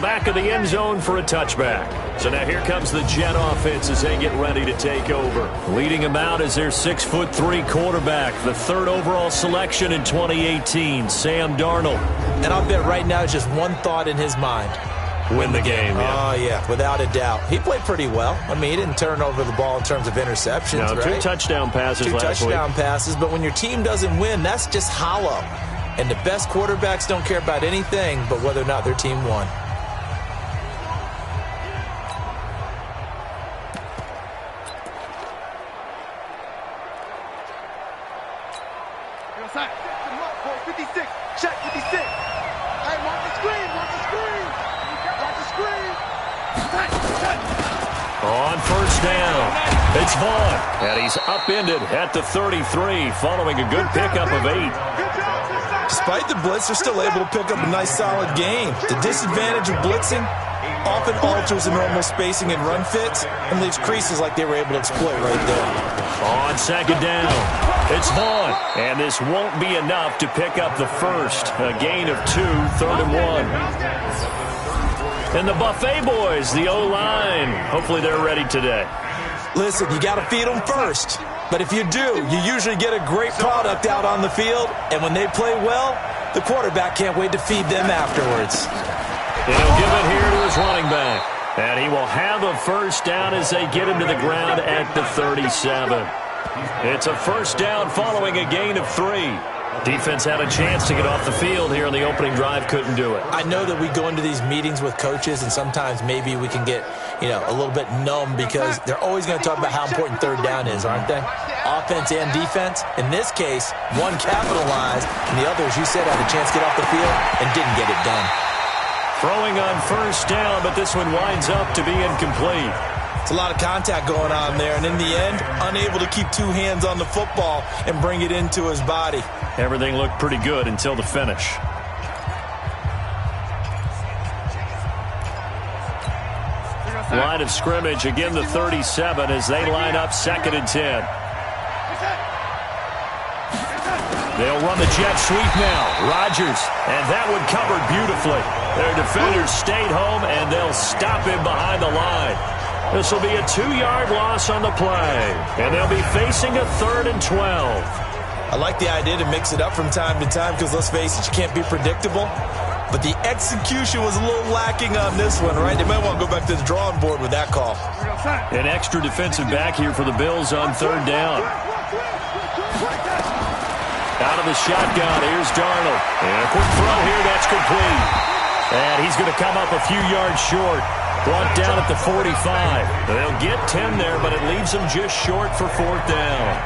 Back of the end zone for a touchback. So now here comes the Jet offense as they get ready to take over. Leading them out is their 6'3" quarterback, the third overall selection in 2018, Sam Darnold. And I'll bet right now it's just one thought in his mind. Win the game, yeah. Oh, yeah, without a doubt. He played pretty well. I mean, he didn't turn over the ball in terms of interceptions, no, right? 2 touchdown passes last week. 2 touchdown passes, but when your team doesn't win, that's just hollow. And the best quarterbacks don't care about anything but whether or not their team won. On first down, it's Vaughn, and he's upended at the 33 following a good pickup of 8. Despite the blitz, they're still able to pick up a nice solid gain. The disadvantage of blitzing often alters the normal spacing and run fits and leaves creases like they were able to exploit right there. On second down, it's Vaughn, and this won't be enough to pick up the first. A gain of 2, 3rd and 1. And the Buffet boys, the O-line, hopefully they're ready today. Listen, you got to feed them first. But if you do, you usually get a great product out on the field. And when they play well, the quarterback can't wait to feed them afterwards. He'll give it here to his running back. And he will have a first down as they get him to the ground at the 37. It's a first down following a gain of 3. Defense had a chance to get off the field here on the opening drive, couldn't do it. I know that we go into these meetings with coaches, and sometimes maybe we can get, a little bit numb because they're always going to talk about how important third down is, aren't they? Offense and defense. In this case, one capitalized, and the other, as you said, had a chance to get off the field and didn't get it done. Throwing on first down, but this one winds up to be incomplete. It's a lot of contact going on there, and in the end, unable to keep 2 hands on the football and bring it into his body. Everything looked pretty good until the finish. Line of scrimmage, again the 37 as they line up 2nd and 10. They'll run the jet sweep now. Rodgers, and that one covered beautifully. Their defenders stayed home, and they'll stop him behind the line. This will be a 2-yard loss on the play, and they'll be facing a 3rd and 12. I like the idea to mix it up from time to time because, let's face it, you can't be predictable. But the execution was a little lacking on this one, right? They might want to go back to the drawing board with that call. An extra defensive back here for the Bills on 3rd down. Out of the shotgun, here's Darnold. And a quick throw here, that's complete. And he's going to come up a few yards short. Brought down at the 45. They'll get 10 there, but it leaves them just short for 4th down.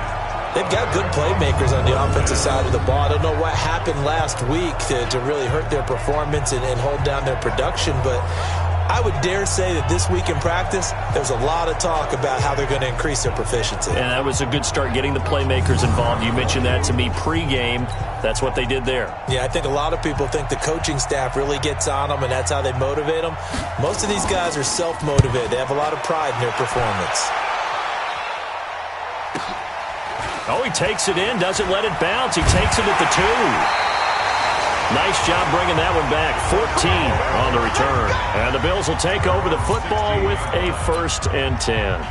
They've got good playmakers on the offensive side of the ball. I don't know what happened last week to really hurt their performance and hold down their production, but I would dare say that this week in practice, there's a lot of talk about how they're going to increase their proficiency. And that was a good start getting the playmakers involved. You mentioned that to me pregame. That's what they did there. Yeah, I think a lot of people think the coaching staff really gets on them, and that's how they motivate them. Most of these guys are self-motivated. They have a lot of pride in their performance. Oh, he takes it in, doesn't let it bounce. He takes it at the 2. Nice job bringing that one back. 14 on the return. And the Bills will take over the football with a 1st and 10.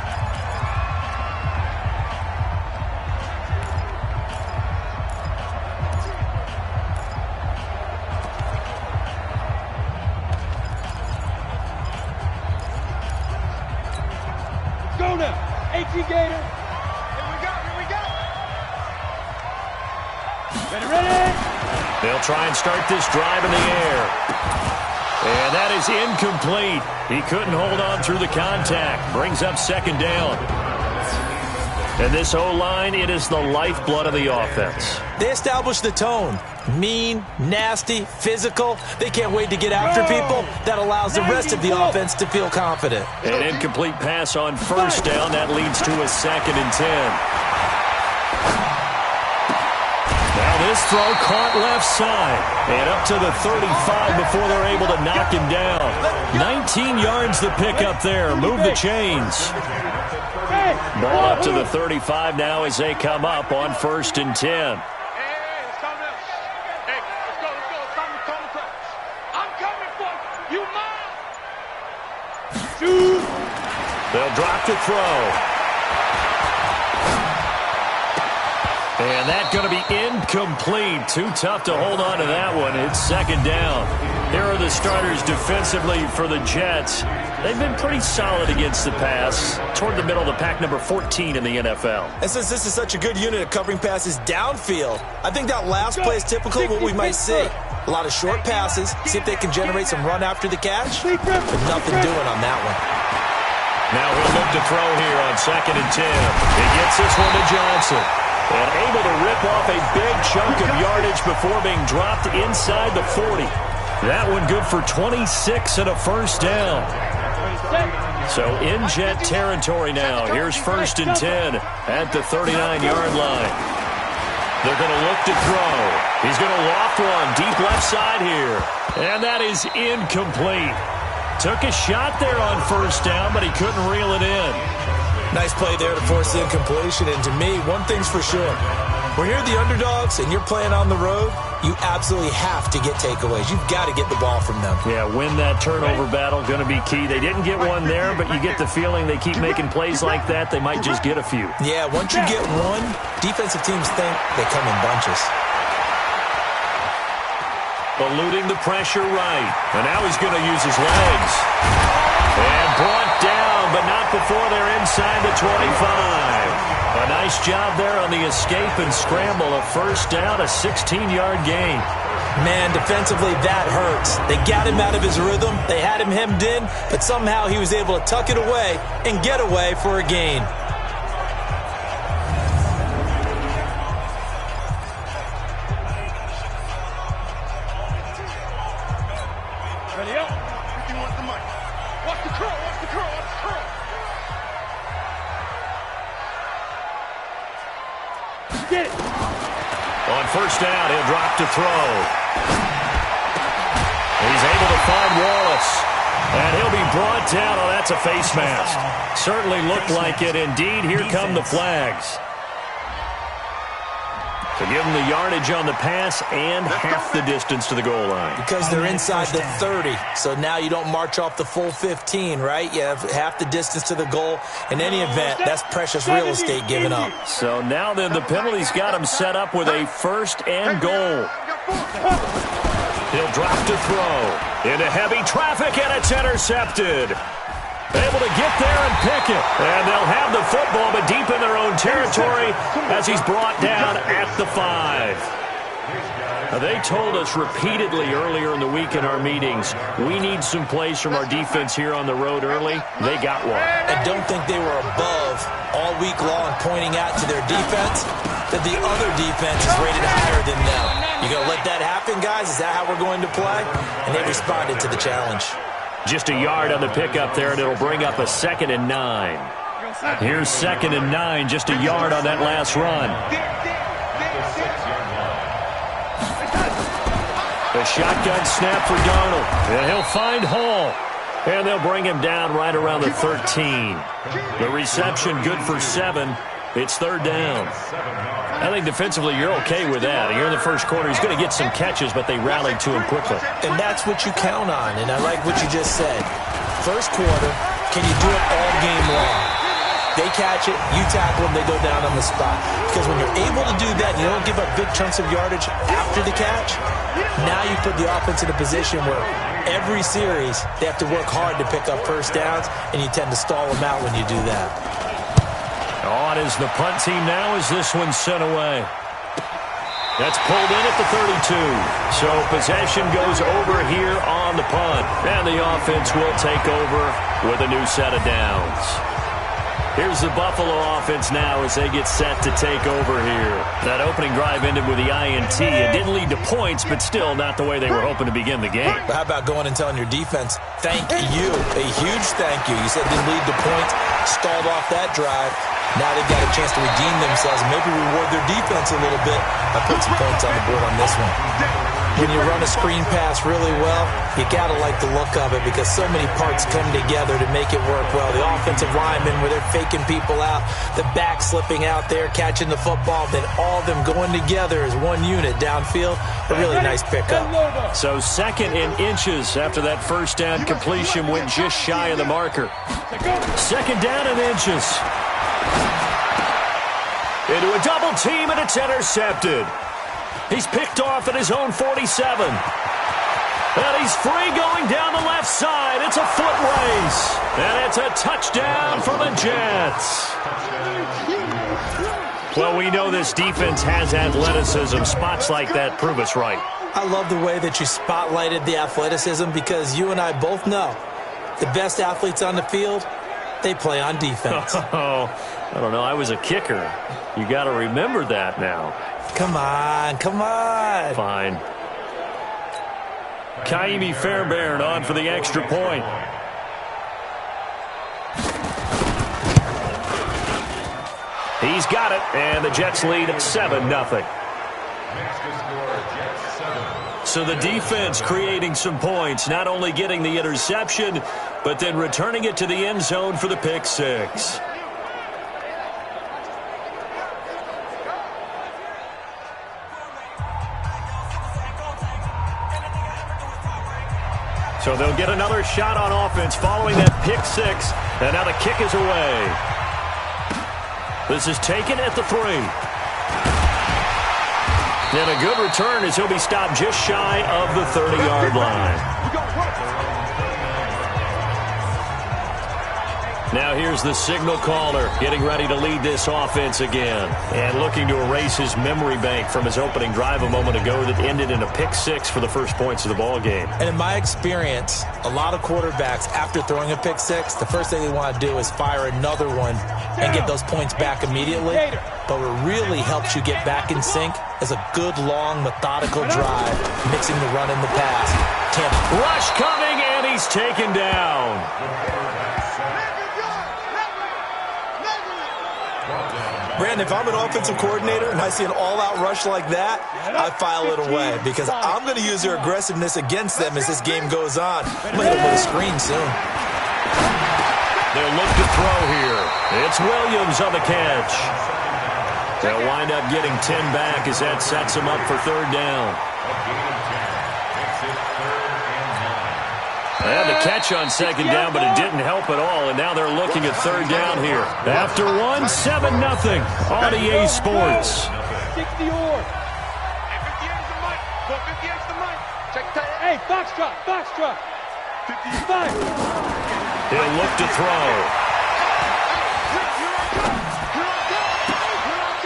Go now. 18 Gator. Ready? They'll try and start this drive in the air. And that is incomplete. He couldn't hold on through the contact. Brings up 2nd down. And this O-line, it is the lifeblood of the offense. They establish the tone. Mean, nasty, physical. They can't wait to get after people. That allows the rest of the offense to feel confident. An incomplete pass on 1st down. That leads to a 2nd and 10. This throw caught left side and up to the 35 before they're able to knock him down. 19 yards the pickup there. Move the chains. Ball up to the 35 now as they come up on 1st and 10. Hey, let's go. It's time to come to practice. I'm coming for you, man. They'll drop to throw. And that's going to be incomplete. Too tough to hold on to that one. It's second down. Here are the starters defensively for the Jets. They've been pretty solid against the pass. Toward the middle of the pack, number 14 in the NFL. And since this is such a good unit at covering passes downfield, I think that last play is typical of what we might see. A lot of short passes, see if they can generate some run after the catch, but nothing doing on that one. Now he'll look to throw here on 2nd and 10. He gets this one to Johnson. And able to rip off a big chunk of yardage before being dropped inside the 40. That one good for 26 and a first down. So in Jet territory now. Here's 1st and 10 at the 39-yard line. They're going to look to throw. He's going to loft one deep left side here. And that is incomplete. Took a shot there on 1st down, but he couldn't reel it in. Nice play there to force the incompletion. And to me, one thing's for sure. When you're the underdogs and you're playing on the road, you absolutely have to get takeaways. You've got to get the ball from them. Yeah, win that turnover battle, going to be key. They didn't get one there, but you get the feeling they keep making plays like that, they might just get a few. Yeah, once you get one, defensive teams think they come in bunches. Eluding the pressure right. And now he's going to use his legs. And brought down, but not before they're inside the 25. A nice job there on the escape and scramble. A first down, a 16-yard gain. Man, defensively, that hurts. They got him out of his rhythm. They had him hemmed in, but somehow he was able to tuck it away and get away for a gain. Ready up. If you want the money. Watch the curl, watch the curl, watch the curl. Get it. On first down, he'll drop to throw. He's able to find Wallace. And he'll be brought down. Oh, that's a face mask. Certainly looked like it. Indeed, here come the flags. To give them the yardage on the pass and half the distance to the goal line. Because they're inside the 30, so now you don't march off the full 15, right? You have half the distance to the goal. In any event, that's precious real estate given up. So now then the penalty's got him set up with a 1st and goal. He'll drop to throw. Into heavy traffic, and it's intercepted. Able to get there and pick it. And they'll have the football, but deep in their own territory as he's brought down at the 5. Now, they told us repeatedly earlier in the week in our meetings, we need some plays from our defense here on the road early. They got one. I don't think they were above all week long pointing out to their defense that the other defense is rated higher than them. You going to let that happen, guys? Is that how we're going to play? And they responded to the challenge. Just a yard on the pickup there, and it'll bring up a 2nd and 9. Here's 2nd and 9, just a yard on that last run. A shotgun snap for Darnold, and he'll find Hall. And they'll bring him down right around the 13. The reception good for 7. It's 3rd down. I think defensively you're okay with that. Here in the first quarter, he's going to get some catches, but they rallied to him quickly. And that's what you count on, and I like what you just said. First quarter, can you do it all game long? They catch it, you tackle them, they go down on the spot. Because when you're able to do that, you don't give up big chunks of yardage after the catch, now you put the offense in a position where every series they have to work hard to pick up first downs, and you tend to stall them out when you do that. On is the punt team now as this one's sent away. That's pulled in at the 32. So possession goes over here on the punt. And the offense will take over with a new set of downs. Here's the Buffalo offense now as they get set to take over here. That opening drive ended with the INT. It didn't lead to points, but still not the way they were hoping to begin the game. But how about going and telling your defense, thank you, a huge thank you. You said it didn't lead to points, stalled off that drive. Now they've got a chance to redeem themselves and maybe reward their defense a little bit by putting some points on the board on this one. When you run a screen pass really well, you got to like the look of it because so many parts come together to make it work well. The offensive linemen, where they're faking people out, the back slipping out there, catching the football, then all of them going together as one unit downfield. A really nice pickup. So 2nd and inches after that first down completion went just shy of the marker. 2nd down and inches. Into a double team, and it's intercepted. He's picked off at his own 47. And he's free going down the left side. It's a foot race. And it's a touchdown for the Jets. Well, we know this defense has athleticism. Spots like that prove us right. I love the way that you spotlighted the athleticism because you and I both know the best athletes on the field, they play on defense. Oh, I don't know. I was a kicker. You got to remember that now. Come on, come on. Fine. Kaimi Fairbairn on for the extra point. He's got it, and the Jets lead at 7-0. So the defense creating some points, not only getting the interception, but then returning it to the end zone for the pick six. So they'll get another shot on offense following that pick six. And now the kick is away. This is taken at the 3. And a good return as he'll be stopped just shy of the 30-yard line. Now here's the signal caller getting ready to lead this offense again. And looking to erase his memory bank from his opening drive a moment ago that ended in a pick six for the first points of the ball game. And in my experience, a lot of quarterbacks, after throwing a pick six, the first thing they want to do is fire another one and get those points back immediately. But what really helps you get back in sync is a good, long, methodical drive, mixing the run and the pass. Rush coming, and he's taken down. Brandon, if I'm an offensive coordinator and I see an all-out rush like that, I file it away because I'm going to use their aggressiveness against them as this game goes on. I'm going to hit them with a screen soon. They'll look to throw here. It's Williams on the catch. They'll wind up getting 10 back as that sets them up for 3rd down. They had the catch on 2nd down, but it didn't help at all, and now they're looking at 3rd down here. After 1, 7-0 on EA Sports. Hey, Foxtrot, Foxtrot. 55. He'll look to throw.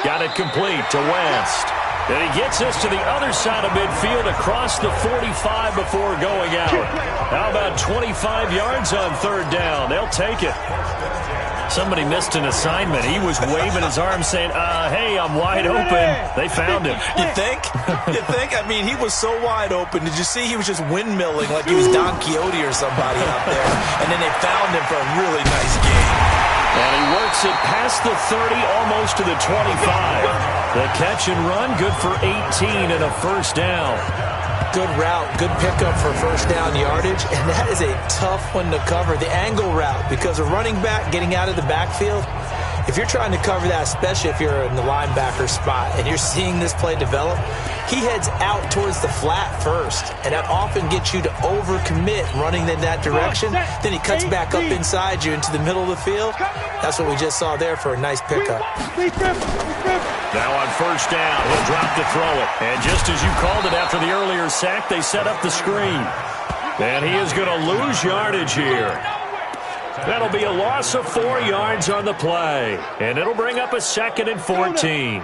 Got it complete to West. And he gets us to the other side of midfield across the 45 before going out. How about 25 yards on 3rd down? They'll take it. Somebody missed an assignment. He was waving his arm saying, hey, I'm wide open. They found him. You think? You think? I mean, he was so wide open. Did you see he was just windmilling like he was Don Quixote or somebody out there? And then they found him for a really nice game. And he works it past the 30, almost to the 25. The catch and run, good for 18 and a 1st down. Good route, good pickup for 1st down yardage, and that is a tough one to cover, the angle route, because a running back getting out of the backfield, if you're trying to cover that, especially if you're in the linebacker spot and you're seeing this play develop, he heads out towards the flat first, and that often gets you to overcommit running in that direction. Then he cuts back up inside you into the middle of the field. That's what we just saw there for a nice pickup. Now on 1st down, he'll drop to throw it. And just as you called it after the earlier sack, they set up the screen. And he is going to lose yardage here. That'll be a loss of 4 yards on the play. And it'll bring up a 2nd and 14.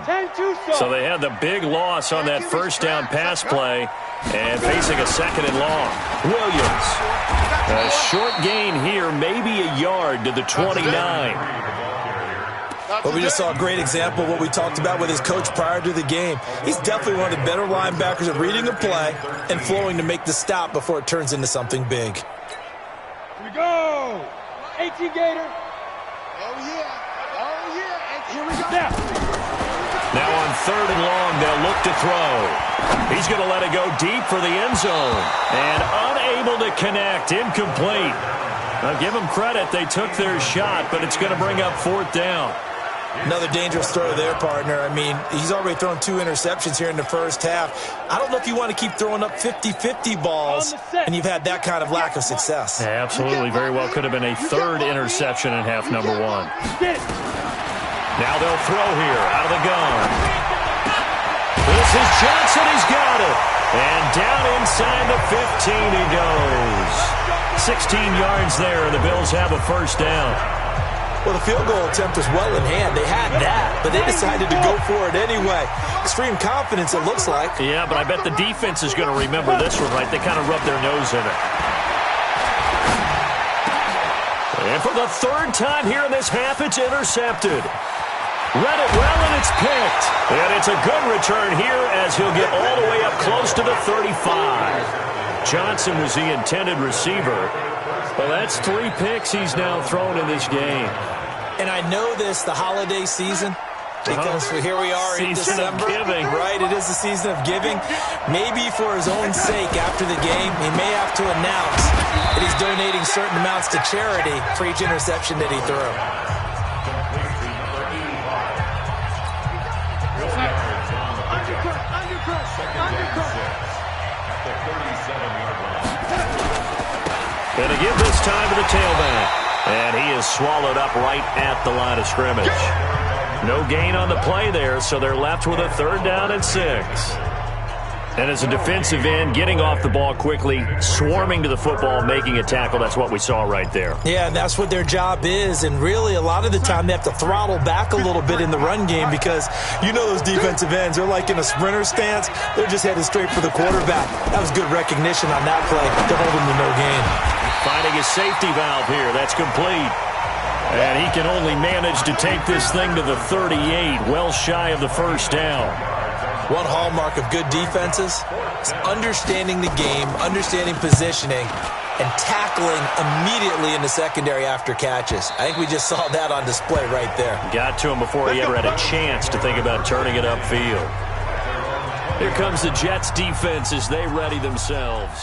So they had the big loss on that 1st down pass play and facing a 2nd and long. Williams. A short gain here, maybe a yard to the 29. But we just saw a great example of what we talked about with his coach prior to the game. He's definitely one of the better linebackers at reading a play and flowing to make the stop before it turns into something big. Here we go. 18 Gator. Oh, yeah. Oh, yeah. Here we go. Now on 3rd and long, they'll look to throw. He's going to let it go deep for the end zone. And unable to connect. Incomplete. I'll give them credit. They took their shot, but it's going to bring up 4th down. Another dangerous throw there, partner. I mean, he's already thrown 2 interceptions here in the first half. I don't know if you want to keep throwing up 50-50 balls, and you've had that kind of lack of success. Yeah, absolutely. Very well could have been a 3rd interception in half number 1. Now they'll throw here out of the gun. This is Johnson. He's got it. And down inside the 15 he goes. 16 yards there, and the Bills have a first down. Well, the field goal attempt was well in hand. They had that, but they decided to go for it anyway. Extreme confidence, it looks like. Yeah, but I bet the defense is going to remember this one, right? They kind of rubbed their nose in it. And for the 3rd time here in this half, it's intercepted. Read it well, and it's picked. And it's a good return here as he'll get all the way up close to the 35. Johnson was the intended receiver. Well, that's 3 picks he's now thrown in this game. And I know this, the holiday season, because here we are in December. Giving. Right, it is the season of giving. Maybe for his own sake after the game, he may have to announce that he's donating certain amounts to charity for each interception that he threw. Going to give this time to the tailback. And he is swallowed up right at the line of scrimmage. No gain on the play there, so they're left with a 3rd down and 6. And as a defensive end, getting off the ball quickly, swarming to the football, making a tackle, that's what we saw right there. Yeah, that's what their job is. And really, a lot of the time, they have to throttle back a little bit in the run game because you know those defensive ends, they're like in a sprinter stance. They're just headed straight for the quarterback. That was good recognition on that play to hold him to no gain. Finding his safety valve here. That's complete. And he can only manage to take this thing to the 38, well shy of the first down. One hallmark of good defenses is understanding the game, understanding positioning, and tackling immediately in the secondary after catches. I think we just saw that on display right there. Got to him before he ever had a chance to think about turning it upfield. Here comes the Jets defense as they ready themselves.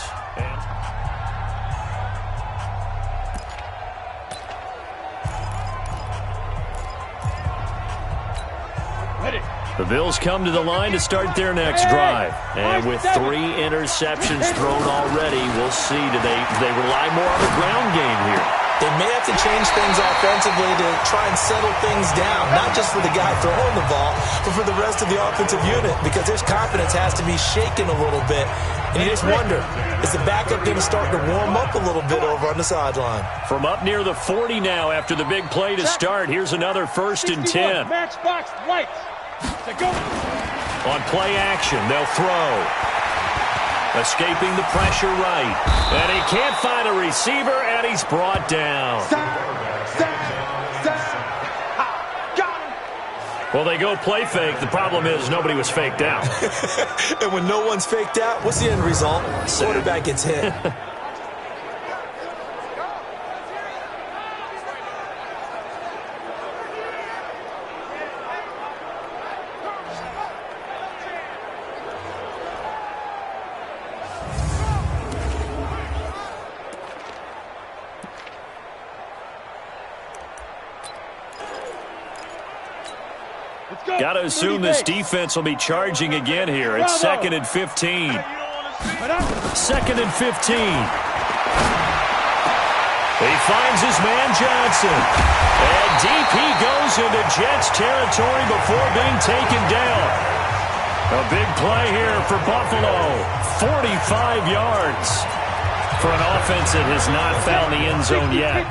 The Bills come to the line to start their next drive. And with 3 interceptions thrown already, we'll see. Do they rely more on the ground game here? They may have to change things offensively to try and settle things down, not just for the guy throwing the ball, but for the rest of the offensive unit, because his confidence has to be shaken a little bit. And you just wonder, is the backup going to start to warm up a little bit over on the sideline? From up near the 40 now after the big play to start, here's another 1st and 10. Matchbox lights. On play action, they'll throw. Escaping the pressure right. And he can't find a receiver, and he's brought down. Well, they go play fake. The problem is nobody was faked out. And when no one's faked out, what's the end result? Quarterback gets hit. Got to assume this defense will be charging again here. It's 2nd and 15. 2nd and 15. He finds his man Johnson. And deep he goes into Jets territory before being taken down. A big play here for Buffalo. 45 yards for an offense that has not found the end zone yet.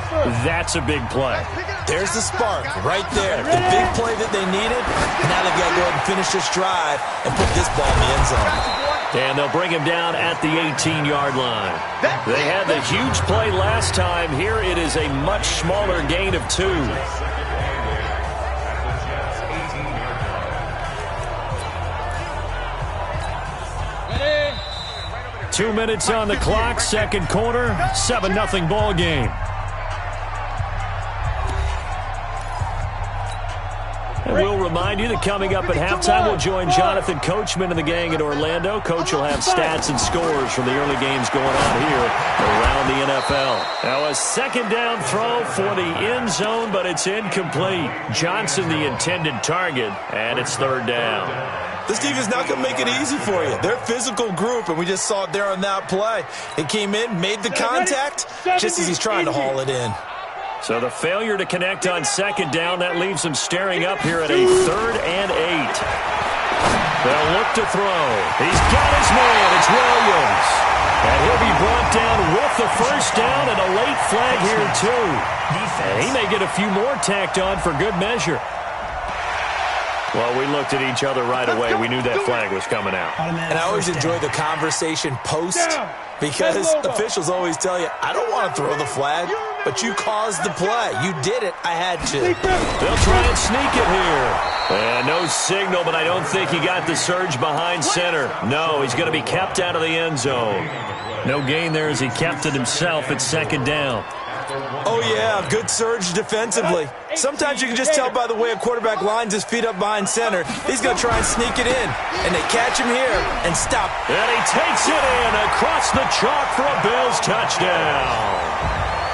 That's a big play. There's the spark right there. The big play that they needed. Now they've got to go ahead and finish this drive and put this ball in the end zone. And they'll bring him down at the 18-yard line. They had the huge play last time. Here it is a much smaller gain of 2. 2 minutes on the clock, 2nd quarter, 7-0 ball game. And we'll remind you that coming up at halftime, we'll join Jonathan Coachman and the gang in Orlando. Coach will have stats and scores from the early games going on here around the NFL. Now a second down throw for the end zone, but it's incomplete. Johnson the intended target, and it's third down. This defense is not going to make it easy for you. They're a physical group, and we just saw it there on that play. It came in, made the contact, just as he's trying to haul it in. So the failure to connect on second down, that leaves them staring up here at a 3rd and 8. They'll look to throw. He's got his man. It's Williams. And he'll be brought down with the first down and a late flag here, too. And he may get a few more tacked on for good measure. Well, we looked at each other right away. We knew that flag was coming out. And I always enjoy the conversation post because officials always tell you, I don't want to throw the flag, but you caused the play. You did it. I had to. They'll try and sneak it here. And no signal, but I don't think he got the surge behind center. No, he's going to be kept out of the end zone. No gain there as he kept it himself at second down. Oh, yeah, good surge defensively. Sometimes you can just tell by the way a quarterback lines his feet up behind center. He's going to try and sneak it in. And they catch him here and stop. And he takes it in across the chalk for a Bills touchdown.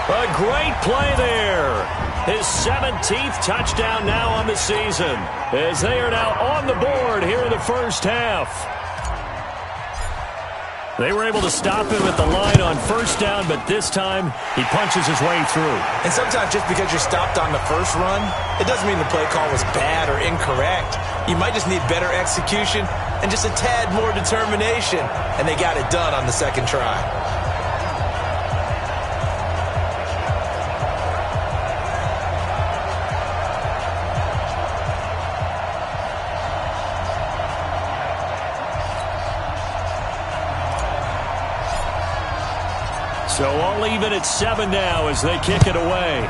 A great play there. His 17th touchdown now on the season, as they are now on the board here in the first half. They were able to stop him at the line on first down, but this time he punches his way through. And sometimes just because you're stopped on the first run, it doesn't mean the play call was bad or incorrect. You might just need better execution and just a tad more determination, and they got it done on the second try. So all even at 7 now as they kick it away.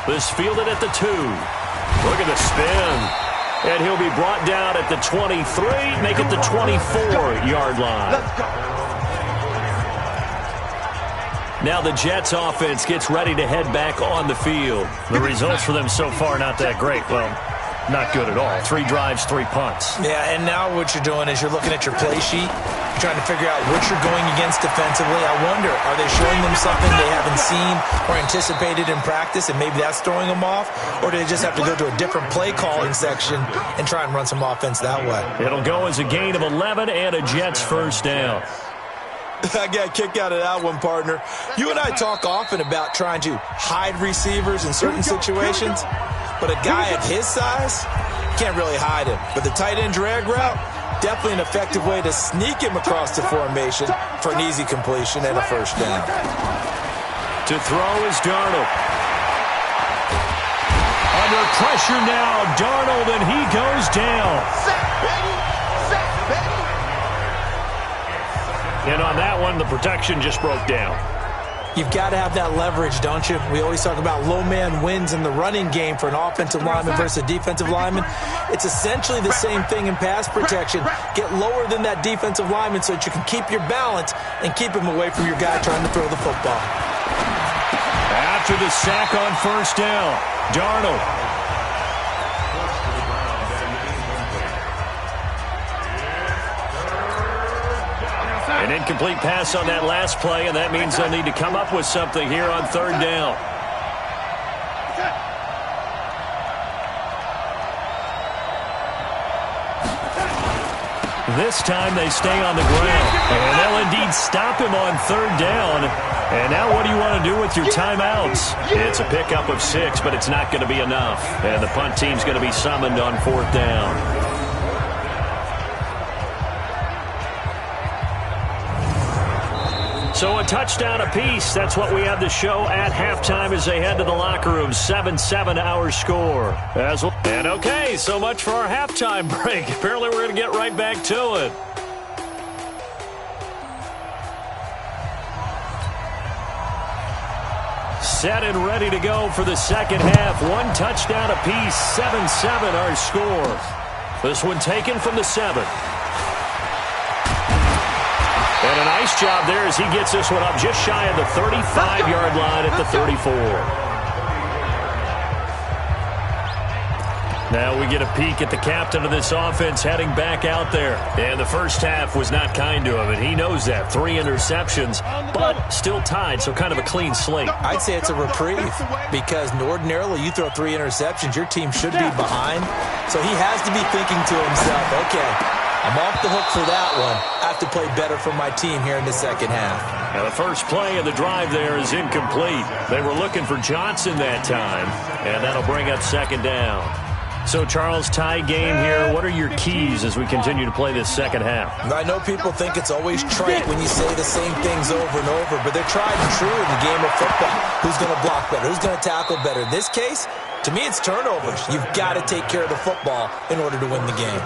This fielded at the 2. Look at the spin. And he'll be brought down at the 23, make it the 24-yard line. Now the Jets offense gets ready to head back on the field. The results for them so far not that great. Well, not good at all. 3 drives, 3 punts. Yeah, and now what you're doing is you're looking at your play sheet. You're trying to figure out what you're going against defensively. I wonder, are they showing them something they haven't seen or anticipated in practice, and maybe that's throwing them off? Or do they just have to go to a different play calling section and try and run some offense that way? It'll go as a gain of 11 and a Jets first down. I got a kick out of that one, partner. You and I talk often about trying to hide receivers in certain situations, but a guy of his size can't really hide him. But the tight end drag route, definitely an effective way to sneak him across the formation for an easy completion and a first down. To throw is Darnold. Under pressure now, Darnold, and he goes down. And on that one, the protection just broke down. You've got to have that leverage, don't you? We always talk about low man wins in the running game for an offensive lineman versus a defensive lineman. It's essentially the same thing in pass protection. Get lower than that defensive lineman so that you can keep your balance and keep him away from your guy trying to throw the football. After the sack on first down, Darnold. An incomplete pass on that last play, and that means they'll need to come up with something here on third down. This time they stay on the ground, and they'll indeed stop him on third down. And now what do you want to do with your timeouts? It's a pickup of 6, but it's not going to be enough. And the punt team's going to be summoned on fourth down. So a touchdown apiece. That's what we have to show at halftime as they head to the locker room. 7-7 our score. And okay, so much for our halftime break. Apparently we're going to get right back to it. Set and ready to go for the second half. 1 touchdown apiece. 7-7 our score. This one taken from the 7. And a nice job there as he gets this one up just shy of the 35-yard line at the 34. Now we get a peek at the captain of this offense heading back out there. And the first half was not kind to him, and he knows that. 3 interceptions, but still tied, so kind of a clean slate. I'd say it's a reprieve because ordinarily you throw 3 interceptions, your team should be behind. So he has to be thinking to himself, okay, I'm off the hook for that one. I have to play better for my team here in the second half. Now the first play of the drive there is incomplete. They were looking for Johnson that time, and that'll bring up second down. So, Charles, tie game here. What are your keys as we continue to play this second half? I know people think it's always trite when you say the same things over and over, but they're tried and true in the game of football. Who's going to block better? Who's going to tackle better? In this case, to me, it's turnovers. You've got to take care of the football in order to win the game.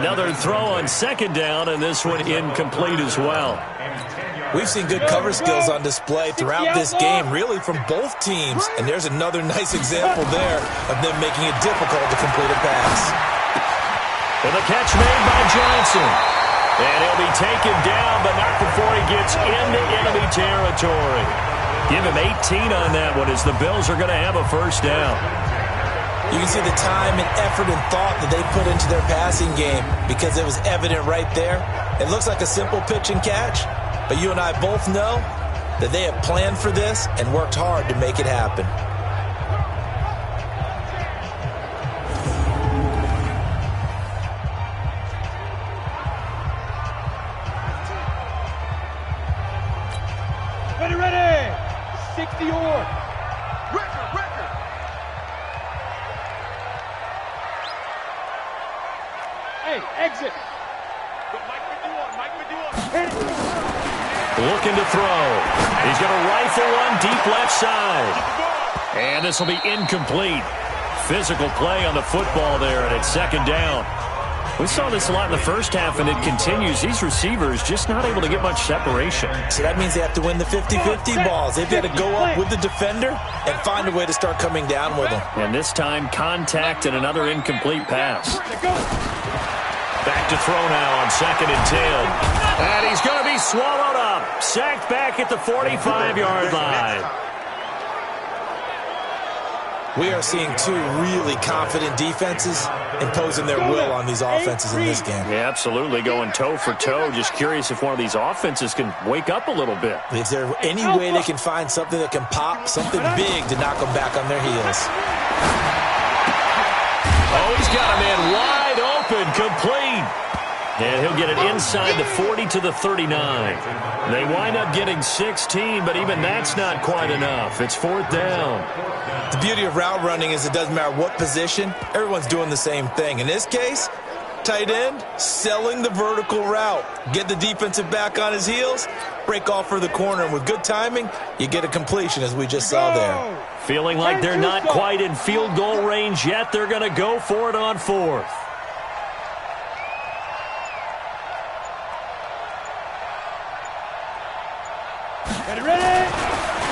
Another throw on second down, and this one incomplete as well. We've seen good cover skills on display throughout this game, really from both teams. And there's another nice example there of them making it difficult to complete a pass. And the catch made by Johnson. And he'll be taken down, but not before he gets into enemy territory. Give him 18 on that one as the Bills are going to have a first down. You can see the time and effort and thought that they put into their passing game because it was evident right there. It looks like a simple pitch and catch. But you and I both know that they have planned for this and worked hard to make it happen. Ready. 60 or. Record. Hey, exit. Mike with you. Hit it. Looking to throw. He's going to rifle one deep left side. And this will be incomplete. Physical play on the football there, and it's second down. We saw this a lot in the first half, and it continues. These receivers just not able to get much separation. So that means they have to win the 50-50 balls. They've got to go up with the defender and find a way to start coming down with them. And this time, contact and another incomplete pass. Back to throw now on 2nd and 10. And he's going to be swallowed up. Sacked back at the 45-yard line. We are seeing 2 really confident defenses imposing their will on these offenses in this game. Yeah, absolutely. Going toe for toe. Just curious if one of these offenses can wake up a little bit. Is there any way they can find something that can pop, something big to knock them back on their heels? Oh, he's got a man wide open, complete. And he'll get it inside the 40 to the 39. They wind up getting 16, but even that's not quite enough. It's 4th down. The beauty of route running is it doesn't matter what position, everyone's doing the same thing. In this case, tight end, selling the vertical route. Get the defensive back on his heels, break off for the corner, and with good timing, you get a completion as we just saw there. Feeling like they're not quite in field goal range yet, they're going to go for it on 4th.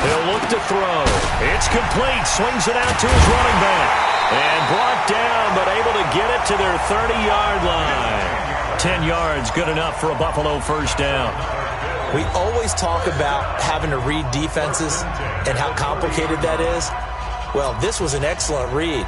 He'll look to throw. It's complete. Swings it out to his running back. And brought down, but able to get it to their 30-yard line. 10 yards, good enough for a Buffalo first down. We always talk about having to read defenses and how complicated that is. Well, this was an excellent read.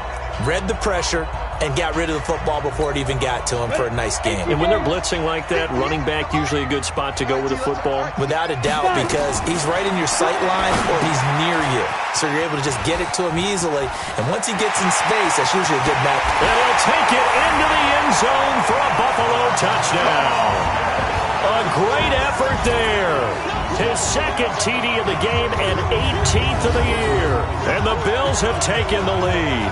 Read the pressure and got rid of the football before it even got to him for a nice game. And when they're blitzing like that, running back usually a good spot to go with the football? Without a doubt, because he's right in your sight line or he's near you. So you're able to just get it to him easily. And once he gets in space, that's usually a good match. And he'll take it into the end zone for a Buffalo touchdown. A great effort there. His 2nd TD of the game and 18th of the year. And the Bills have taken the lead.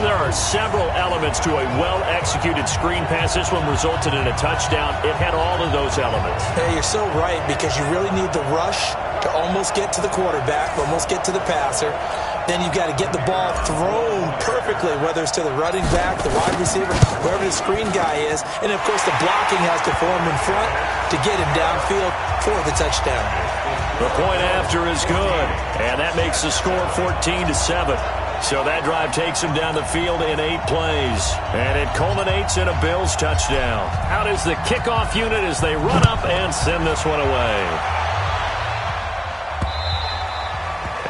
There are several elements to a well-executed screen pass. This one resulted in a touchdown. It had all of those elements. Hey, you're so right, because you really need the rush to almost get to the quarterback, almost get to the passer. Then you've got to get the ball thrown perfectly, whether it's to the running back, the wide receiver, wherever the screen guy is. And, of course, the blocking has to form in front to get him downfield for the touchdown. The point after is good, and that makes the score 14-7. So that drive takes him down the field in 8 plays. And it culminates in a Bills touchdown. Out is the kickoff unit as they run up and send this one away.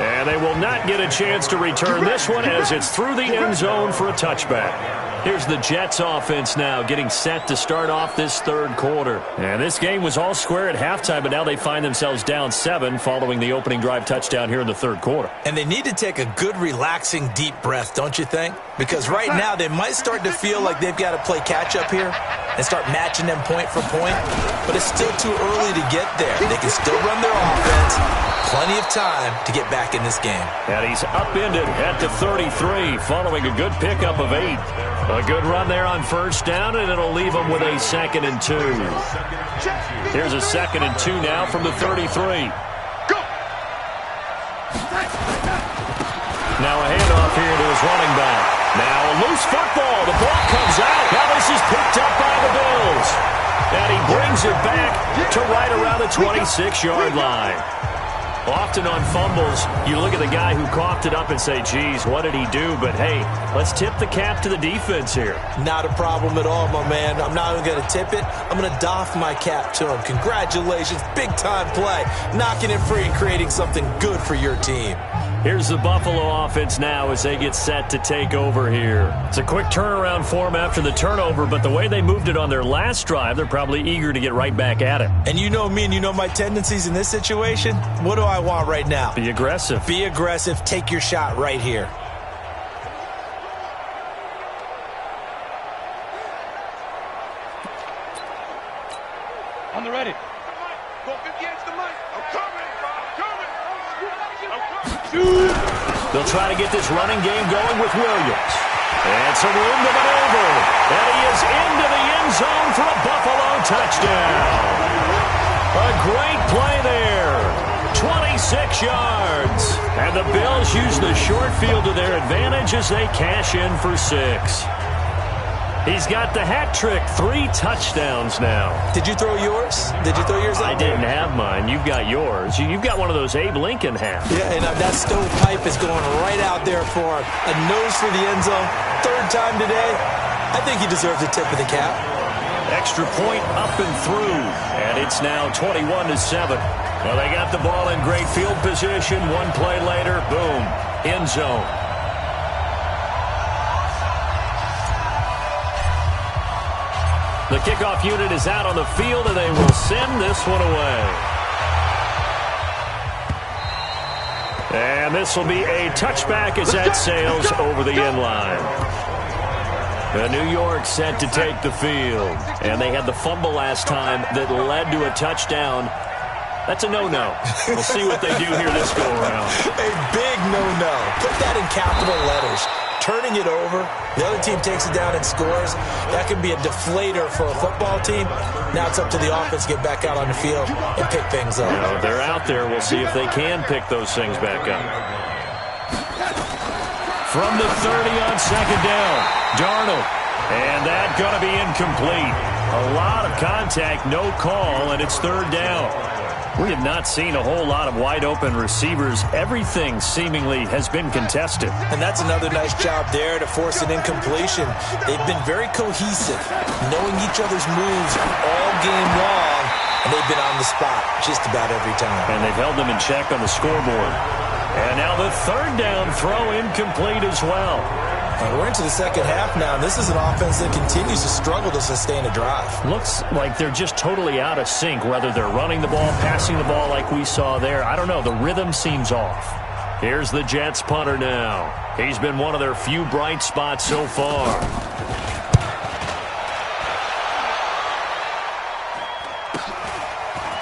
And And they will not get a chance to return this one as it's through the end zone for a touchback. Here's the Jets offense now getting set to start off this third quarter. And this game was all square at halftime, but now they find themselves down 7 following the opening drive touchdown here in the third quarter. And they need to take a good, relaxing, deep breath, don't you think? Because right now they might start to feel like they've got to play catch-up here and start matching them point for point. But it's still too early to get there. They can still run their offense. Plenty of time to get back in this game. And he's upended at the 33 following a good pickup of 8. A good run there on first down, and it'll leave them with a 2nd and 2. Here's a 2nd and 2 now from the 33. Now a handoff here to his running back. Now a loose football. The ball comes out. Now this is picked up by the Bills. And he brings it back to right around the 26-yard line. Often on fumbles, you look at the guy who coughed it up and say, geez, what did he do? But, hey, let's tip the cap to the defense here. Not a problem at all, my man. I'm not even going to tip it. I'm going to doff my cap to him. Congratulations. Big-time play. Knocking it free and creating something good for your team. Here's the Buffalo offense now as they get set to take over here. It's a quick turnaround for them after the turnover, but the way they moved it on their last drive, they're probably eager to get right back at it. And you know me and you know my tendencies in this situation. What do I want right now? Be aggressive. Be aggressive. Take your shot right here. On the ready. They'll try to get this running game going with Williams. And some room to maneuver. And he is into the end zone for a Buffalo touchdown. A great play there. 26 yards. And the Bills use the short field to their advantage as they cash in for 6. He's got the hat trick, 3 touchdowns now. Did you throw yours? Did you throw yours out? I didn't have mine. You've got yours. You've got one of those Abe Lincoln hats. Yeah, and that stovepipe is going right out there for a nose for the end zone. 3rd time today. I think he deserves a tip of the cap. Extra point up and through. And it's now 21-7. Well, they got the ball in great field position. One play later, boom, end zone. The kickoff unit is out on the field, and they will send this one away. And this will be a touchback as that sails over the end line. New York set to take the field. And they had the fumble last time that led to a touchdown. That's a no-no. We'll see what they do here this go-around. A big no-no. Put that in capital letters. Turning it over, the other team takes it down and scores. That can be a deflator for a football team. Now it's up to the offense to get back out on the field and pick things up. You know, they're out there. We'll see if they can pick those things back up. From the 30 on 2nd down, Darnold. And that's going to be incomplete. A lot of contact, no call, and it's 3rd down. We have not seen a whole lot of wide-open receivers. Everything seemingly has been contested. And that's another nice job there to force an incompletion. They've been very cohesive, knowing each other's moves all game long, and they've been on the spot just about every time. And they've held them in check on the scoreboard. And now the 3rd down throw incomplete as well. And we're into the 2nd half now, and this is an offense that continues to struggle to sustain a drive. Looks like they're just totally out of sync, whether they're running the ball, passing the ball like we saw there. I don't know. The rhythm seems off. Here's the Jets punter now. He's been one of their few bright spots so far.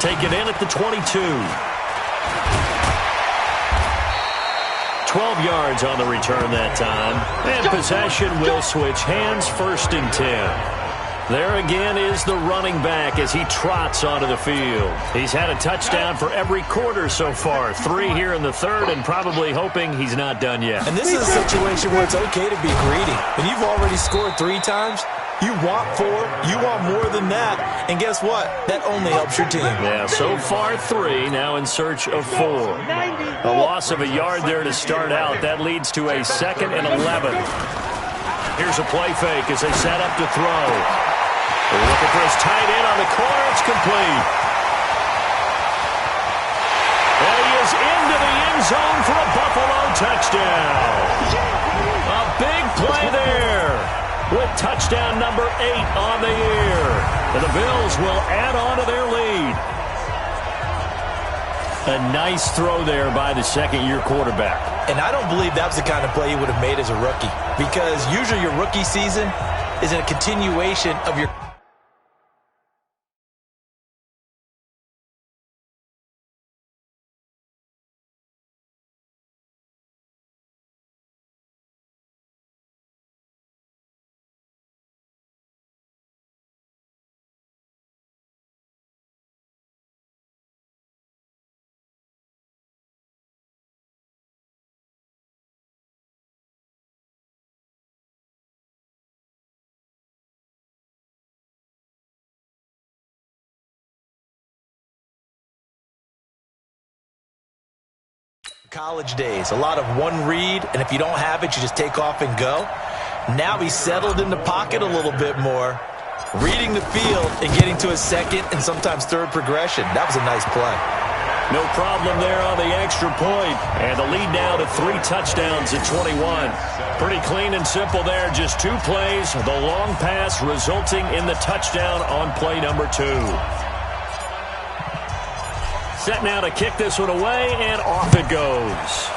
Taken in at the 22. 12 yards on the return that time. And possession will switch hands, 1st and 10. There again is the running back as he trots onto the field. He's had a touchdown for every quarter so far. 3 here in the 3rd, and probably hoping he's not done yet. And this is a situation where it's okay to be greedy. When you've already scored 3 times, you want 4, you want more than that, and guess what? That only helps your team. Yeah, so far 3, now in search of 4. A loss of a yard there to start out. That leads to a 2nd and 11. Here's a play fake as they set up to throw. They're looking for his tight end on the corner. It's complete. And he is into the end zone for a Buffalo touchdown. A big play there with touchdown number 8 on the year. And the Bills will add on to their lead. A nice throw there by the second-year quarterback. And I don't believe that was the kind of play he would have made as a rookie, because usually your rookie season is a continuation of your college days. A lot of one read, and if you don't have it, you just take off and go. Now he's settled in the pocket a little bit more, reading the field and getting to his second and sometimes third progression. That was a nice play. No problem there on the extra point. And the lead now to 3 touchdowns at 21. Pretty clean and simple there. Just 2 plays. The long pass resulting in the touchdown on play number 2. Set now to kick this one away, and off it goes.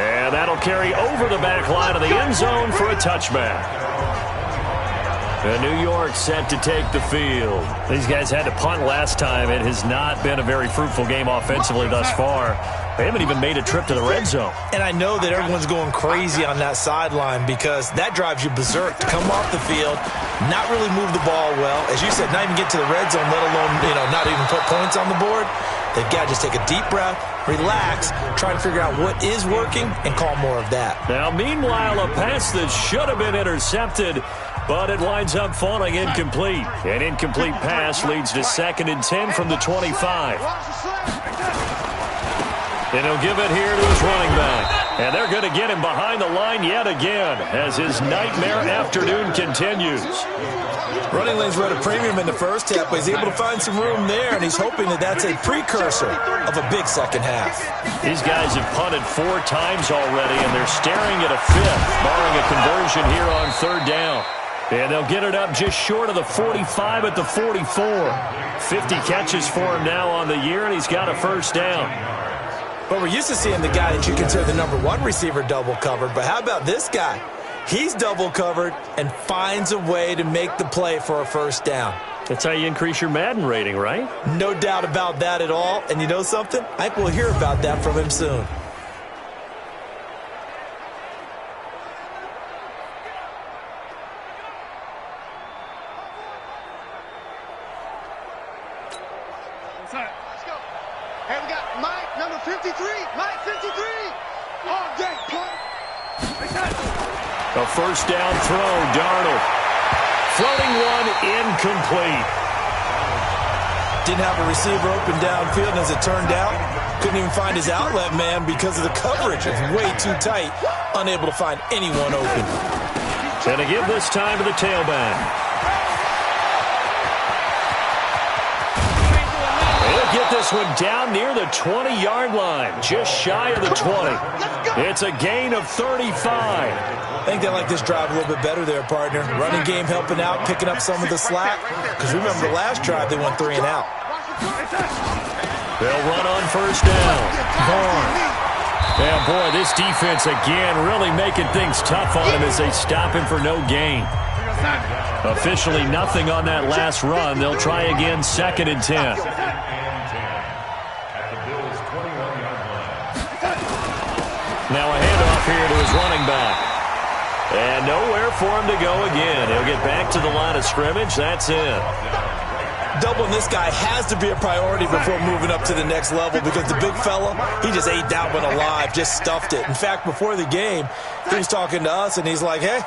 And that'll carry over the back line of the end zone for a touchback. And New York set to take the field. These guys had to punt last time. It has not been a very fruitful game offensively thus far. They haven't even made a trip to the red zone. And I know that everyone's going crazy on that sideline because that drives you berserk to come off the field, not really move the ball well. As you said, not even get to the red zone, let alone, not even put points on the board. They've got to just take a deep breath, relax, try and figure out what is working, and call more of that. Now, meanwhile, a pass that should have been intercepted, but it winds up falling incomplete. An incomplete pass leads to 2nd and 10 from the 25. And he'll give it here to his running back. And they're going to get him behind the line yet again as his nightmare afternoon continues. Running lanes were at a premium in the first half, but he's able to find some room there, and he's hoping that that's a precursor of a big second half. These guys have punted 4 times already, and they're staring at a 5th, barring a conversion here on 3rd down. And they'll get it up just short of the 45 at the 44. 50 catches for him now on the year, and he's got a 1st down. But we're used to seeing the guy that you consider the number 1 receiver double covered. But how about this guy? He's double covered and finds a way to make the play for a 1st down. That's how you increase your Madden rating, right? No doubt about that at all. And you know something? I think we'll hear about that from him soon. Let's go. Hey, we got Mike, number 53. Mike, 53. All day, play. A 1st down throw, Darnold. Floating one, incomplete. Didn't have a receiver open downfield, and as it turned out, couldn't even find his outlet man because of the coverage. It's way too tight, unable to find anyone open. And to give this time to the tailback. Get this one down near the 20-yard line, just shy of the 20. It's a gain of 35. I think they like this drive a little bit better there, partner. Running game helping out, picking up some of the slack. Because remember, the last drive, they went 3 and out. They'll run on 1st down. Horn. Yeah, boy, this defense again really making things tough on him as they stop him for no gain. Officially nothing on that last run. They'll try again, 2nd and 10. Now a handoff here to his running back. And nowhere for him to go again. He'll get back to the line of scrimmage. That's it. Doubling this guy has to be a priority before moving up to the next level because the big fella, he just ate that one alive, just stuffed it. In fact, before the game, he was talking to us, and he's like, hey,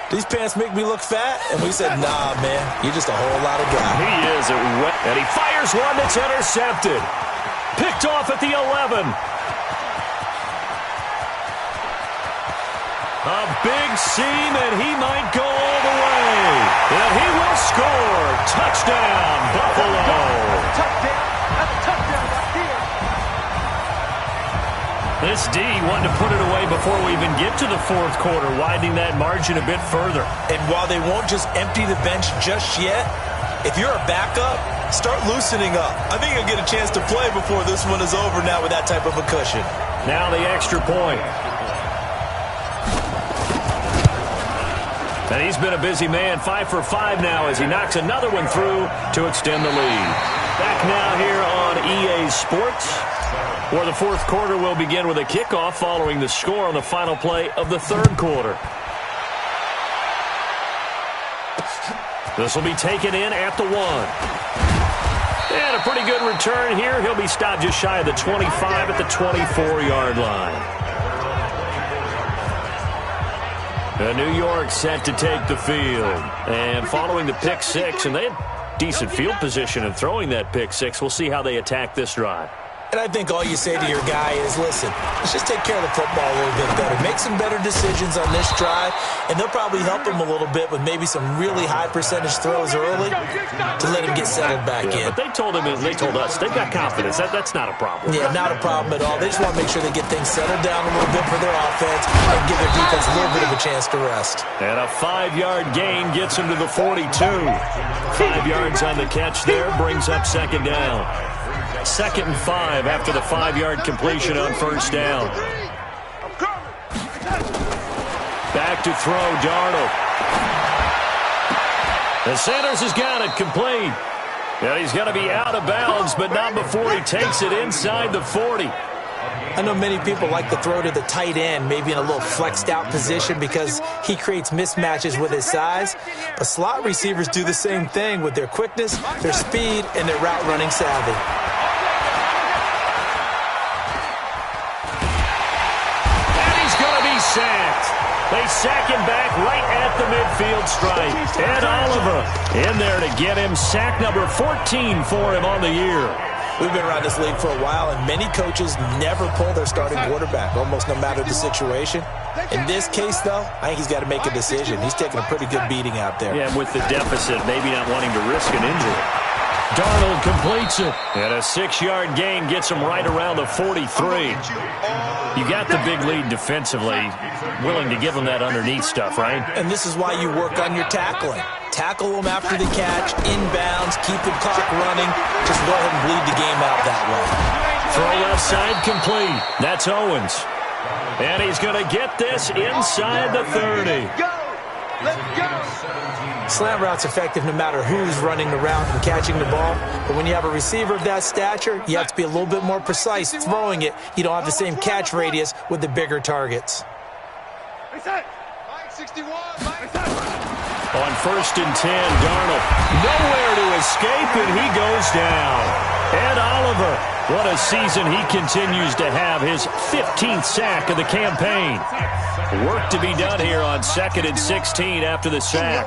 these pants make me look fat? And we said, nah, man, you're just a whole lot of guy. He is, and he fires one that's intercepted. Picked off at the 11. A big seam, and he might go all the way. And he will score. Touchdown, Buffalo. This D wanting to put it away before we even get to the fourth quarter, widening that margin a bit further. And while they won't just empty the bench just yet, if you're a backup, start loosening up. I think you'll get a chance to play before this one is over now with that type of a cushion. Now the extra point. And he's been a busy man, 5 for 5 now as he knocks another one through to extend the lead. Back now here on EA Sports, where the fourth quarter will begin with a kickoff following the score on the final play of the third quarter. This will be taken in at the 1. And a pretty good return here. He'll be stopped just shy of the 25 at the 24-yard line. New York set to take the field. And following the pick six, and they had decent field position in throwing that pick six. We'll see how they attack this drive. And I think all you say to your guy is, listen, let's just take care of the football a little bit better. Make some better decisions on this drive, and they'll probably help him a little bit with maybe some really high percentage throws early to let him get settled back in. But they told him, and they told us, they've got confidence. That's not a problem. Yeah, not a problem at all. They just want to make sure they get things settled down a little bit for their offense and give their defense a little bit of a chance to rest. And a 5-yard gain gets him to the 42. 5 yards on the catch there brings up second down. 2nd and 5 after the 5-yard completion on first down. Back to throw, Darnold. And Sanders has got it complete. And he's going to be out of bounds, but not before he takes it inside the 40. I know many people like to throw to the tight end, maybe in a little flexed out position because he creates mismatches with his size. But slot receivers do the same thing with their quickness, their speed, and their route running savvy. Sacked. They sack him back right at the midfield stripe. Ed Oliver in there to get him sack number 14 for him on the year. We've been around this league for a while, and many coaches never pull their starting quarterback, almost no matter the situation. In this case, though, I think he's got to make a decision. He's taking a pretty good beating out there. Yeah, with the deficit, maybe not wanting to risk an injury. Darnold completes it. And a 6-yard gain gets him right around the 43. You got the big lead defensively, willing to give him that underneath stuff, right? And this is why you work on your tackling. Tackle them after the catch, inbounds, keep the clock running. Just go ahead and bleed the game out that way. Throw left side complete. That's Owens. And he's going to get this inside the 30. Let's go. Slant route's effective no matter who's running the route and catching the ball. But when you have a receiver of that stature, you have to be a little bit more precise throwing it. You don't have the same catch radius with the bigger targets. On 1st and 10, Darnold nowhere to escape, and he goes down. Ed Oliver, what a season he continues to have, his 15th sack of the campaign. Work to be done here on 2nd and 16 after the sack.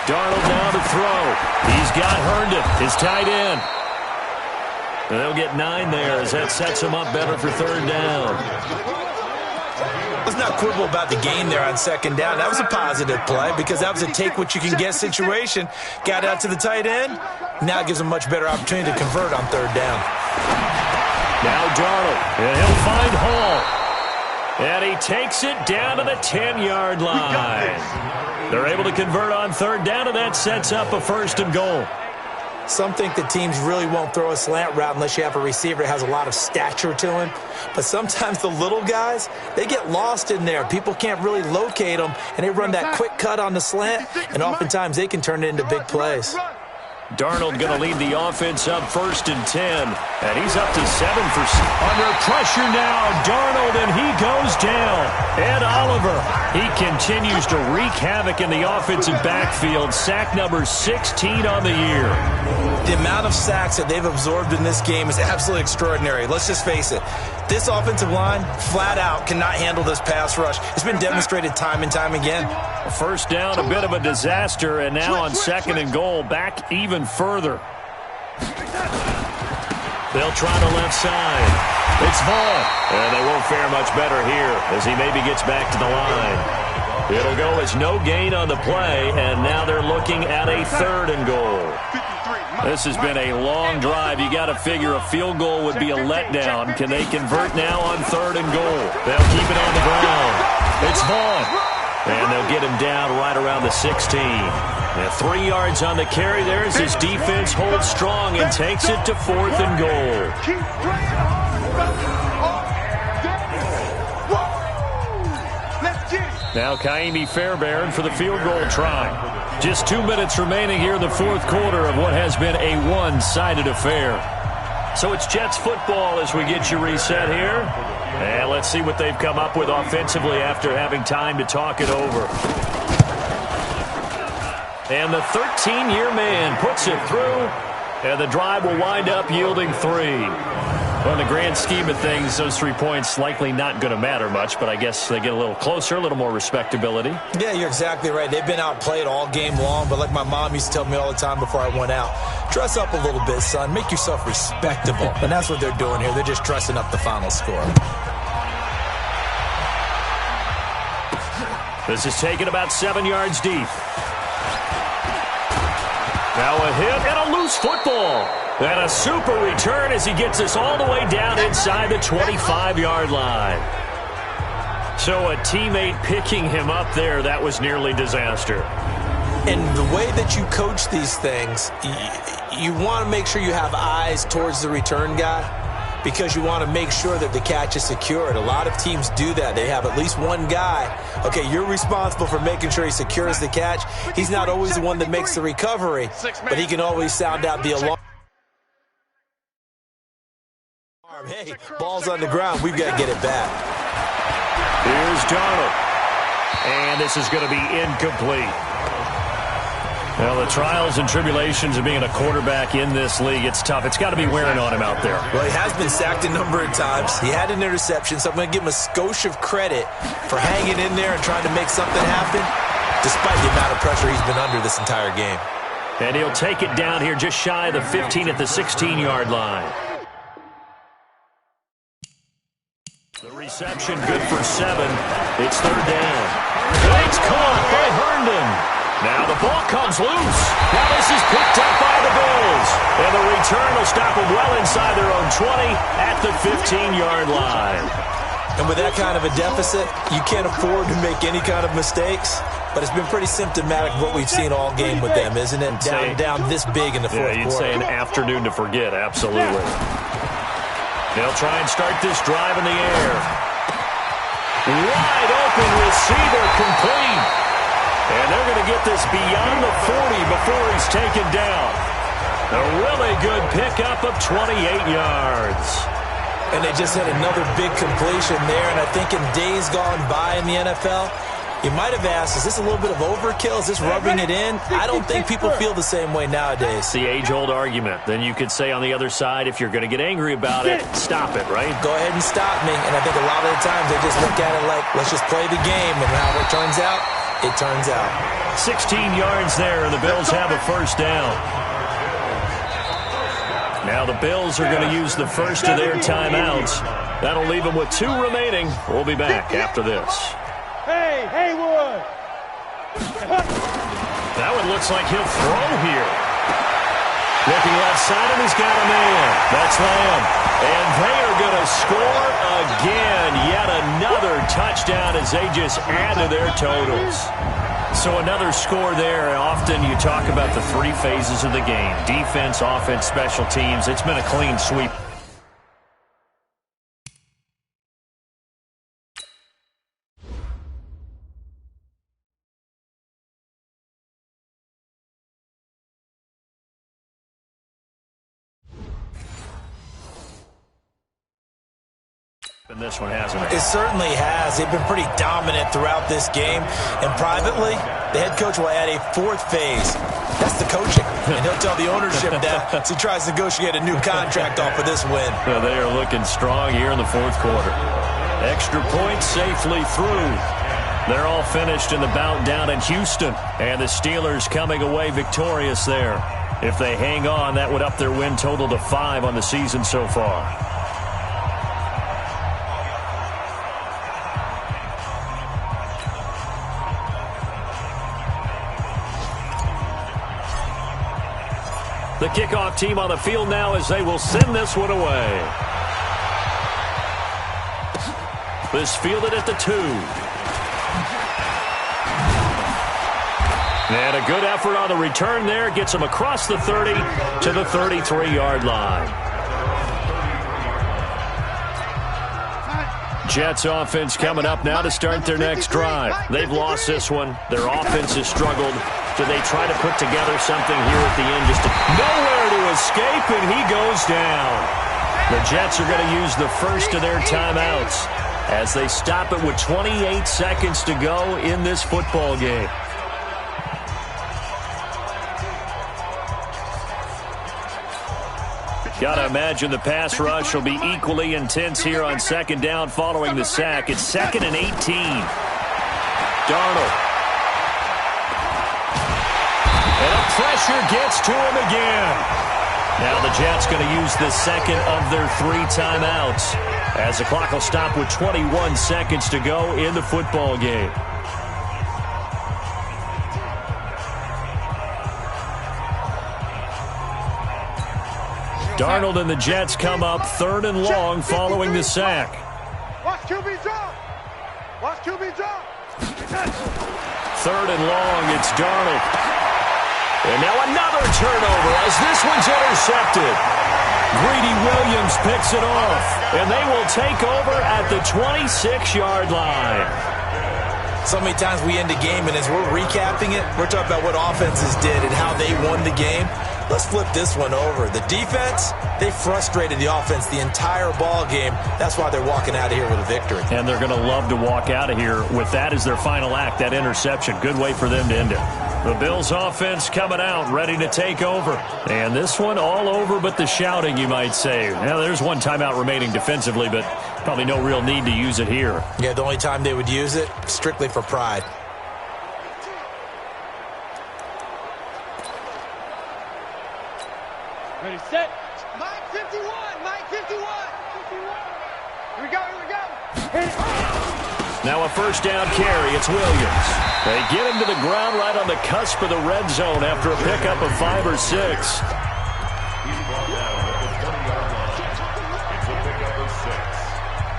Darnold now to throw. He's got Herndon, his tight end. And they'll get 9 there as that sets him up better for third down. Let's not quibble about the gain there on 2nd down. That was a positive play because that was a take-what-you-can-get situation. Got out to the tight end. Now it gives him a much better opportunity to convert on 3rd down. Now Darnold, and he'll find Hall. And he takes it down to the 10-yard line. They're able to convert on 3rd down, and that sets up a 1st and goal. Some think that teams really won't throw a slant route unless you have a receiver that has a lot of stature to him. But sometimes the little guys, they get lost in there. People can't really locate them, and they run that quick cut on the slant, and oftentimes they can turn it into big plays. Darnold going to lead the offense up 1st and 10. And he's up to 7 for... Under pressure now, Darnold, and he goes down. Ed Oliver, he continues to wreak havoc in the offensive backfield. Sack number 16 on the year. The amount of sacks that they've absorbed in this game is absolutely extraordinary. Let's just face it. This offensive line, flat out, cannot handle this pass rush. It's been demonstrated time and time again. First down, a bit of a disaster, and now on 2nd and goal, back even further. They'll try the left side. It's Vaughn, and they won't fare much better here as he maybe gets back to the line. It'll go as no gain on the play, and now they're looking at a 3rd and goal. This has been a long drive. You got to figure a field goal would be a letdown. Can they convert now on 3rd and goal? They'll keep it on the ground. It's Vaughn. And they'll get him down right around the 16. And 3 yards on the carry there as his defense holds strong and takes it to 4th and goal. Keep playing hard. Let's get it. Now Kaimi Fairbairn for the field goal try. Just 2 minutes remaining here in the 4th quarter of what has been a one-sided affair. So it's Jets football as we get you reset here. And let's see what they've come up with offensively after having time to talk it over. And the 13-year man puts it through, and the drive will wind up yielding 3. Well, in the grand scheme of things, those 3 points likely not going to matter much, but I guess they get a little closer, a little more respectability. Yeah, you're exactly right. They've been outplayed all game long, but like my mom used to tell me all the time before I went out, dress up a little bit, son. Make yourself respectable. And that's what they're doing here. They're just dressing up the final score. This is taken about 7 yards deep. Now a hit and a loose football. And a super return as he gets us all the way down inside the 25-yard line. So a teammate picking him up there, that was nearly disaster. And the way that you coach these things, you want to make sure you have eyes towards the return guy because you want to make sure that the catch is secured. A lot of teams do that. They have at least one guy. Okay, you're responsible for making sure he secures the catch. He's not always the one that makes the recovery, but he can always sound out the alarm. Hey, ball's on the ground. We've got to get it back. Here's Darnold. And this is going to be incomplete. Well, the trials and tribulations of being a quarterback in this league, it's tough. It's got to be wearing on him out there. Well, he has been sacked a number of times. He had an interception, so I'm going to give him a skosh of credit for hanging in there and trying to make something happen, despite the amount of pressure he's been under this entire game. And he'll take it down here just shy of the 15 at the 16-yard line. The reception good for 7. It's 3rd down. It's caught by Herndon. Now the ball comes loose. Now this is picked up by the Bills. And the return will stop them well inside their own 20 at the 15-yard line. And with that kind of a deficit, you can't afford to make any kind of mistakes. But it's been pretty symptomatic of what we've seen all game with them, isn't it? Down this big in the fourth quarter. You'd say an afternoon to forget, absolutely. They'll try and start this drive in the air. Wide open receiver complete. And they're going to get this beyond the 40 before he's taken down. A really good pickup of 28 yards. And they just had another big completion there. And I think in days gone by in the NFL, you might have asked, is this a little bit of overkill? Is this rubbing it in? I don't think people feel the same way nowadays. The age-old argument. Then you could say on the other side, if you're going to get angry about it, stop it, right? Go ahead and stop me. And I think a lot of the times they just look at it like, let's just play the game. And how it turns out, it turns out. 16 yards there, and the Bills have a 1st down. Now the Bills are going to use the first of their timeouts. That'll leave them with 2 remaining. We'll be back after this. Hey, Haywood! That one looks like he'll throw here. Looking left side, and he's got a man. That's Lamb. And they are going to score again. Yet another touchdown as they just add to their totals. So another score there. Often you talk about the 3 phases of the game. Defense, offense, special teams. It's been a clean sweep. And this one hasn't. It certainly has. They've been pretty dominant throughout this game. And privately, the head coach will add a 4th phase. That's the coaching. And he'll tell the ownership that as he tries to negotiate a new contract off of this win. Well, they are looking strong here in the 4th quarter. Extra point safely through. They're all finished in the bout down in Houston. And the Steelers coming away victorious there. If they hang on, that would up their win total to 5 on the season so far. The kickoff team on the field now as they will send this one away. This fielded at the 2. And a good effort on the return there. Gets them across the 30 to the 33-yard line. Jets offense coming up now to start their next drive. They've lost this one. Their offense has struggled. Do they try to put together something here at the end? Just nowhere to escape, and he goes down. The Jets are going to use the first of their timeouts as they stop it with 28 seconds to go in this football game. Got to imagine the pass rush will be equally intense here on second down following the sack. It's 2nd and 18. Darnold. And the pressure gets to him again. Now the Jets going to use the second of their 3 timeouts as the clock will stop with 21 seconds to go in the football game. Darnold and the Jets come up 3rd and long following the sack. Watch QB drop. Watch QB drop. 3rd and long, it's Darnold. And now another turnover as this one's intercepted. Greedy Williams picks it off, and they will take over at the 26-yard line. So many times we end a game, and as we're recapping it, we're talking about what offenses did and how they won the game. Let's flip this one over. The defense, they frustrated the offense the entire ball game. That's why they're walking out of here with a victory. And they're going to love to walk out of here with that as their final act, that interception. Good way for them to end it. The Bills offense coming out, ready to take over. And this one all over but the shouting, you might say. Now, there's one timeout remaining defensively, but probably no real need to use it here. Yeah, the only time they would use it, strictly for pride. Ready, set. Mike 51. Mike 51. Here we go. Here we go. Now a first down carry. It's Williams. They get him to the ground right on the cusp of the red zone after a pickup of 5 or 6. He's brought down at the 20-yard line. It's a pickup of 6.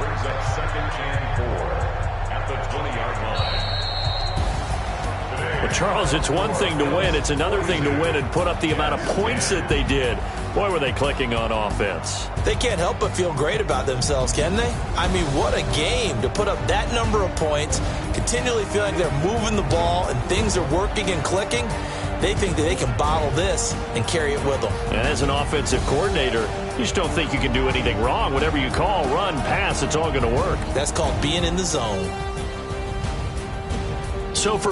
Brings up 2nd and 4 at the 20-yard line. Well, Charles, it's one thing to win. It's another thing to win and put up the amount of points that they did. Boy, were they clicking on offense. They can't help but feel great about themselves, can they? I mean, what a game to put up that number of points, continually feeling they're moving the ball and things are working and clicking. They think that they can bottle this and carry it with them. And as an offensive coordinator, you just don't think you can do anything wrong. Whatever you call, run, pass, it's all going to work. That's called being in the zone. So for